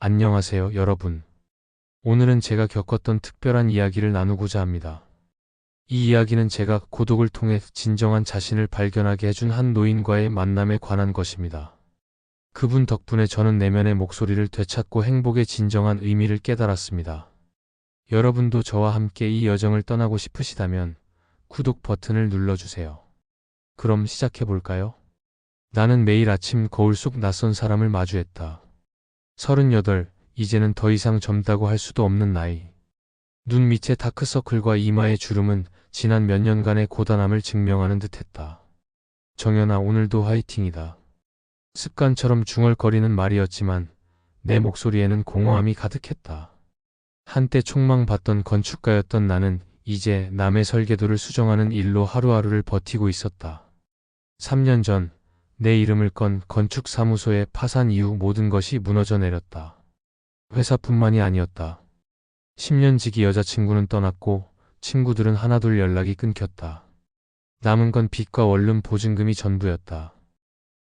안녕하세요, 여러분. 오늘은 제가 겪었던 특별한 이야기를 나누고자 합니다. 이 이야기는 제가 고독을 통해 진정한 자신을 발견하게 해준 한 노인과의 만남에 관한 것입니다. 그분 덕분에 저는 내면의 목소리를 되찾고 행복의 진정한 의미를 깨달았습니다. 여러분도 저와 함께 이 여정을 떠나고 싶으시다면 구독 버튼을 눌러주세요. 그럼 시작해볼까요? 나는 매일 아침 거울 속 낯선 사람을 마주했다. 38, 이제는 더 이상 젊다고 할 수도 없는 나이. 눈 밑의 다크서클과 이마의 주름은 지난 몇 년간의 고단함을 증명하는 듯했다. 정연아, 오늘도 화이팅이다. 습관처럼 중얼거리는 말이었지만 내 목소리에는 공허함이 가득했다. 한때 촉망받던 건축가였던 나는 이제 남의 설계도를 수정하는 일로 하루하루를 버티고 있었다. 3년 전 내 이름을 건 건축사무소의 파산 이후 모든 것이 무너져 내렸다. 회사뿐만이 아니었다. 10년 지기 여자친구는 떠났고 친구들은 하나둘 연락이 끊겼다. 남은 건 빚과 원룸 보증금이 전부였다.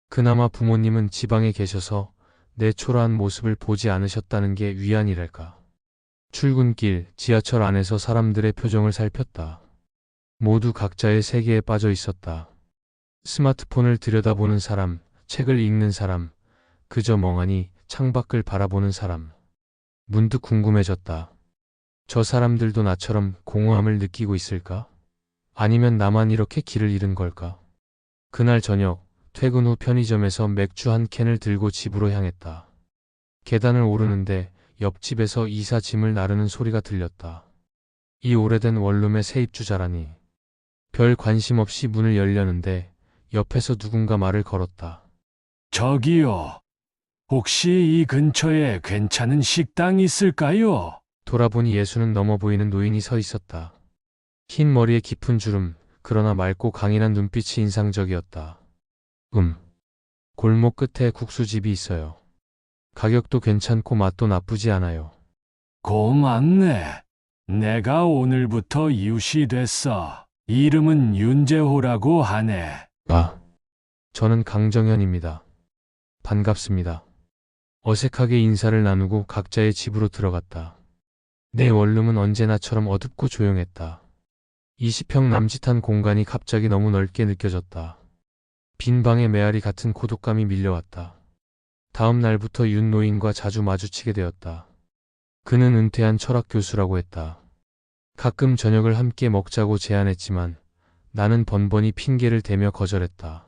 그나마 부모님은 지방에 계셔서 내 초라한 모습을 보지 않으셨다는 게 위안이랄까. 출근길, 지하철 안에서 사람들의 표정을 살폈다. 모두 각자의 세계에 빠져 있었다. 스마트폰을 들여다보는 사람, 책을 읽는 사람, 그저 멍하니 창밖을 바라보는 사람. 문득 궁금해졌다. 저 사람들도 나처럼 공허함을 느끼고 있을까? 아니면 나만 이렇게 길을 잃은 걸까? 그날 저녁, 퇴근 후 편의점에서 맥주 한 캔을 들고 집으로 향했다. 계단을 오르는데 옆집에서 이사 짐을 나르는 소리가 들렸다. 이 오래된 원룸의 세입주자라니. 별 관심 없이 문을 열려는데 옆에서 누군가 말을 걸었다. 저기요, 혹시 이 근처에 괜찮은 식당 있을까요? 돌아보니 예수는 넘어 보이는 노인이 서 있었다. 흰 머리에 깊은 주름, 그러나 맑고 강인한 눈빛이 인상적이었다. 골목 끝에 국수집이 있어요. 가격도 괜찮고 맛도 나쁘지 않아요. 고맙네. 내가 오늘부터 이웃이 됐어. 이름은 윤재호라고 하네. 저는 강정현입니다. 반갑습니다. 어색하게 인사를 나누고 각자의 집으로 들어갔다. 내 원룸은 언제나처럼 어둡고 조용했다. 20평 남짓한 공간이 갑자기 너무 넓게 느껴졌다. 빈 방의 메아리 같은 고독감이 밀려왔다. 다음 날부터 윤 노인과 자주 마주치게 되었다. 그는 은퇴한 철학 교수라고 했다. 가끔 저녁을 함께 먹자고 제안했지만 나는 번번이 핑계를 대며 거절했다.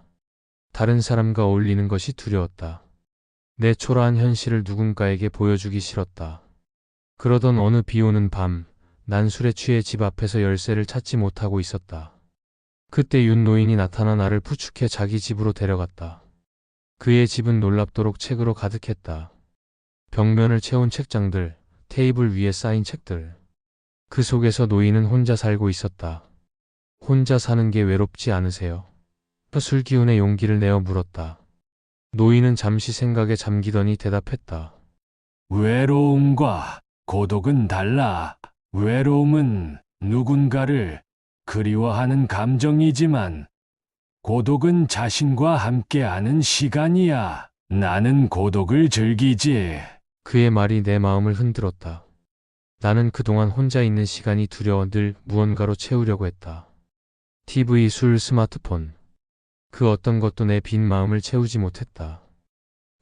다른 사람과 어울리는 것이 두려웠다. 내 초라한 현실을 누군가에게 보여주기 싫었다. 그러던 어느 비 오는 밤, 난 술에 취해 집 앞에서 열쇠를 찾지 못하고 있었다. 그때 윤 노인이 나타나 나를 부축해 자기 집으로 데려갔다. 그의 집은 놀랍도록 책으로 가득했다. 벽면을 채운 책장들, 테이블 위에 쌓인 책들. 그 속에서 노인은 혼자 살고 있었다. 혼자 사는 게 외롭지 않으세요? 술기운에 용기를 내어 물었다. 노인은 잠시 생각에 잠기더니 대답했다. 외로움과 고독은 달라. 외로움은 누군가를 그리워하는 감정이지만 고독은 자신과 함께하는 시간이야. 나는 고독을 즐기지. 그의 말이 내 마음을 흔들었다. 나는 그동안 혼자 있는 시간이 두려워 늘 무언가로 채우려고 했다. TV, 술, 스마트폰. 그 어떤 것도 내 빈 마음을 채우지 못했다.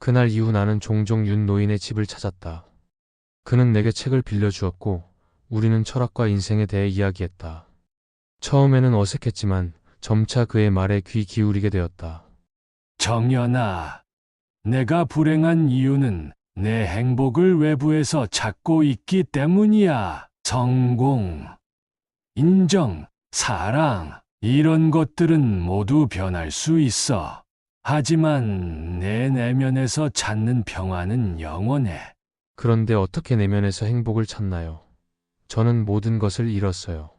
그날 이후 나는 종종 윤 노인의 집을 찾았다. 그는 내게 책을 빌려주었고 우리는 철학과 인생에 대해 이야기했다. 처음에는 어색했지만 점차 그의 말에 귀 기울이게 되었다. 정연아, 내가 불행한 이유는 내 행복을 외부에서 찾고 있기 때문이야. 성공, 인정, 사랑, 이런 것들은 모두 변할 수 있어. 하지만 내 내면에서 찾는 평화는 영원해. 그런데 어떻게 내면에서 행복을 찾나요? 저는 모든 것을 잃었어요.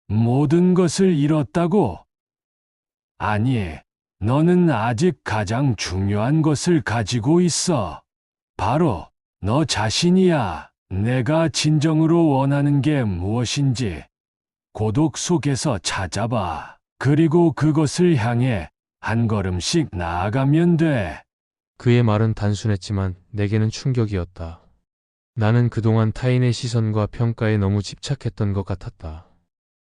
모든 것을 잃었다고? 아니, 너는 아직 가장 중요한 것을 가지고 있어. 바로 너 자신이야. 내가 진정으로 원하는 게 무엇인지 고독 속에서 찾아봐. 그리고 그것을 향해 한 걸음씩 나아가면 돼. 그의 말은 단순했지만 내게는 충격이었다. 나는 그동안 타인의 시선과 평가에 너무 집착했던 것 같았다.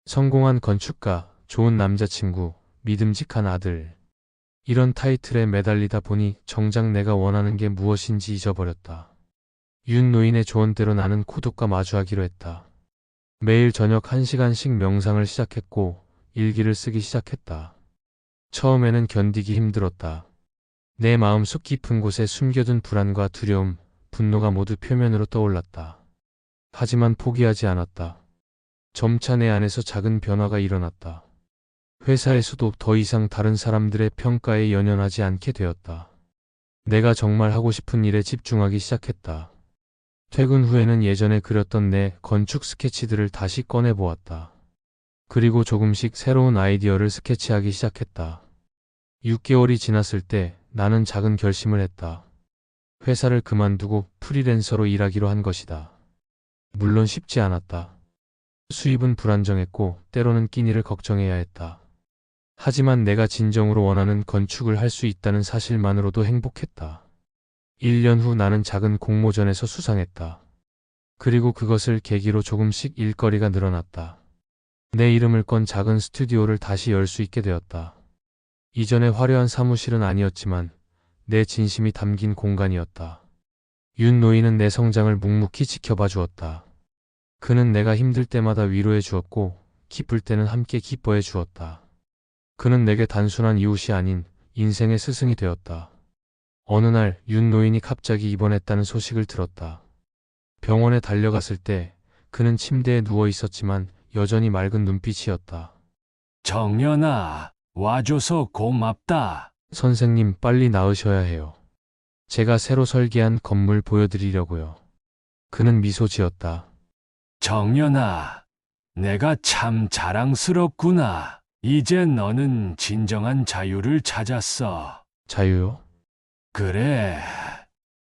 성공한 건축가, 좋은 남자친구, 믿음직한 아들. 이런 타이틀에 매달리다 보니 정작 내가 원하는 게 무엇인지 잊어버렸다. 윤노인의 조언대로 나는 고독과 마주하기로 했다. 매일 저녁 1시간씩 명상을 시작했고 일기를 쓰기 시작했다. 처음에는 견디기 힘들었다. 내 마음속 깊은 곳에 숨겨둔 불안과 두려움, 분노가 모두 표면으로 떠올랐다. 하지만 포기하지 않았다. 점차 내 안에서 작은 변화가 일어났다. 회사에서도 더 이상 다른 사람들의 평가에 연연하지 않게 되었다. 내가 정말 하고 싶은 일에 집중하기 시작했다. 퇴근 후에는 예전에 그렸던 내 건축 스케치들을 다시 꺼내보았다. 그리고 조금씩 새로운 아이디어를 스케치하기 시작했다. 6개월이 지났을 때 나는 작은 결심을 했다. 회사를 그만두고 프리랜서로 일하기로 한 것이다. 물론 쉽지 않았다. 수입은 불안정했고 때로는 끼니를 걱정해야 했다. 하지만 내가 진정으로 원하는 건축을 할 수 있다는 사실만으로도 행복했다. 1년 후 나는 작은 공모전에서 수상했다. 그리고 그것을 계기로 조금씩 일거리가 늘어났다. 내 이름을 건 작은 스튜디오를 다시 열 수 있게 되었다. 이전에 화려한 사무실은 아니었지만 내 진심이 담긴 공간이었다. 윤노인은 내 성장을 묵묵히 지켜봐 주었다. 그는 내가 힘들 때마다 위로해 주었고 기쁠 때는 함께 기뻐해 주었다. 그는 내게 단순한 이웃이 아닌 인생의 스승이 되었다. 어느 날 윤노인이 갑자기 입원했다는 소식을 들었다. 병원에 달려갔을 때 그는 침대에 누워 있었지만 여전히 맑은 눈빛이었다. 정연아, 와줘서 고맙다. 선생님, 빨리 나으셔야 해요. 제가 새로 설계한 건물 보여드리려고요. 그는 미소 지었다. 정연아, 내가 참 자랑스럽구나. 이제 너는 진정한 자유를 찾았어. 자유요? 그래,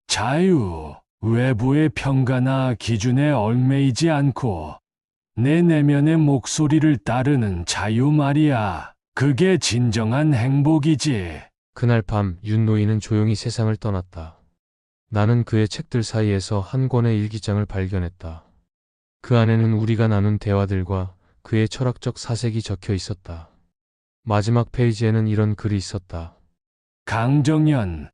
자유. 외부의 평가나 기준에 얽매이지 않고 내 내면의 목소리를 따르는 자유 말이야. 그게 진정한 행복이지. 그날 밤 윤노인은 조용히 세상을 떠났다. 나는 그의 책들 사이에서 한 권의 일기장을 발견했다. 그 안에는 우리가 나눈 대화들과 그의 철학적 사색이 적혀 있었다. 마지막 페이지에는 이런 글이 있었다. 강정연,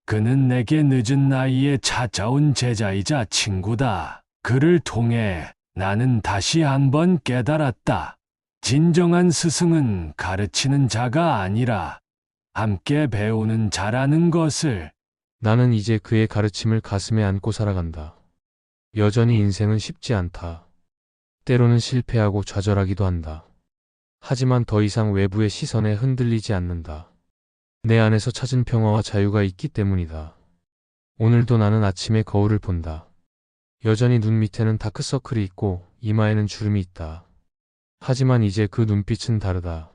그는 내게 늦은 나이에 찾아온 제자이자 친구다. 그를 통해 나는 다시 한번 깨달았다. 진정한 스승은 가르치는 자가 아니라 함께 배우는 자라는 것을. 나는 이제 그의 가르침을 가슴에 안고 살아간다. 여전히 인생은 쉽지 않다. 때로는 실패하고 좌절하기도 한다. 하지만 더 이상 외부의 시선에 흔들리지 않는다. 내 안에서 찾은 평화와 자유가 있기 때문이다. 오늘도 나는 아침에 거울을 본다. 여전히 눈 밑에는 다크서클이 있고 이마에는 주름이 있다. 하지만 이제 그 눈빛은 다르다.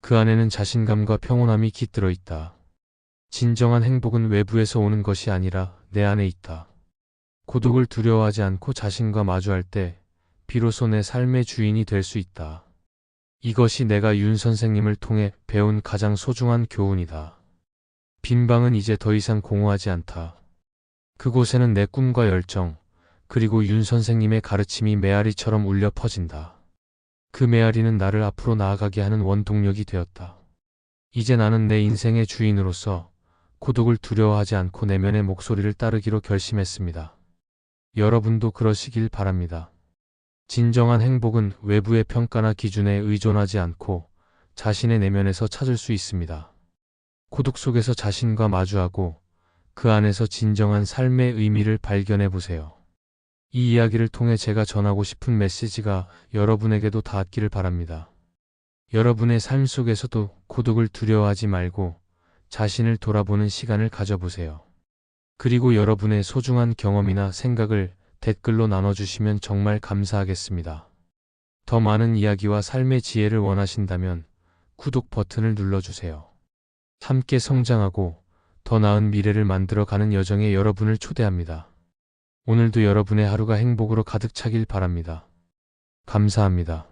그 안에는 자신감과 평온함이 깃들어 있다. 진정한 행복은 외부에서 오는 것이 아니라 내 안에 있다. 고독을 두려워하지 않고 자신과 마주할 때 비로소 내 삶의 주인이 될 수 있다. 이것이 내가 윤 선생님을 통해 배운 가장 소중한 교훈이다. 빈 방은 이제 더 이상 공허하지 않다. 그곳에는 내 꿈과 열정, 그리고 윤 선생님의 가르침이 메아리처럼 울려 퍼진다. 그 메아리는 나를 앞으로 나아가게 하는 원동력이 되었다. 이제 나는 내 인생의 주인으로서 고독을 두려워하지 않고 내면의 목소리를 따르기로 결심했습니다. 여러분도 그러시길 바랍니다. 진정한 행복은 외부의 평가나 기준에 의존하지 않고 자신의 내면에서 찾을 수 있습니다. 고독 속에서 자신과 마주하고 그 안에서 진정한 삶의 의미를 발견해 보세요. 이 이야기를 통해 제가 전하고 싶은 메시지가 여러분에게도 닿았기를 바랍니다. 여러분의 삶 속에서도 고독을 두려워하지 말고 자신을 돌아보는 시간을 가져보세요. 그리고 여러분의 소중한 경험이나 생각을 댓글로 나눠주시면 정말 감사하겠습니다. 더 많은 이야기와 삶의 지혜를 원하신다면 구독 버튼을 눌러주세요. 함께 성장하고 더 나은 미래를 만들어가는 여정에 여러분을 초대합니다. 오늘도 여러분의 하루가 행복으로 가득 차길 바랍니다. 감사합니다.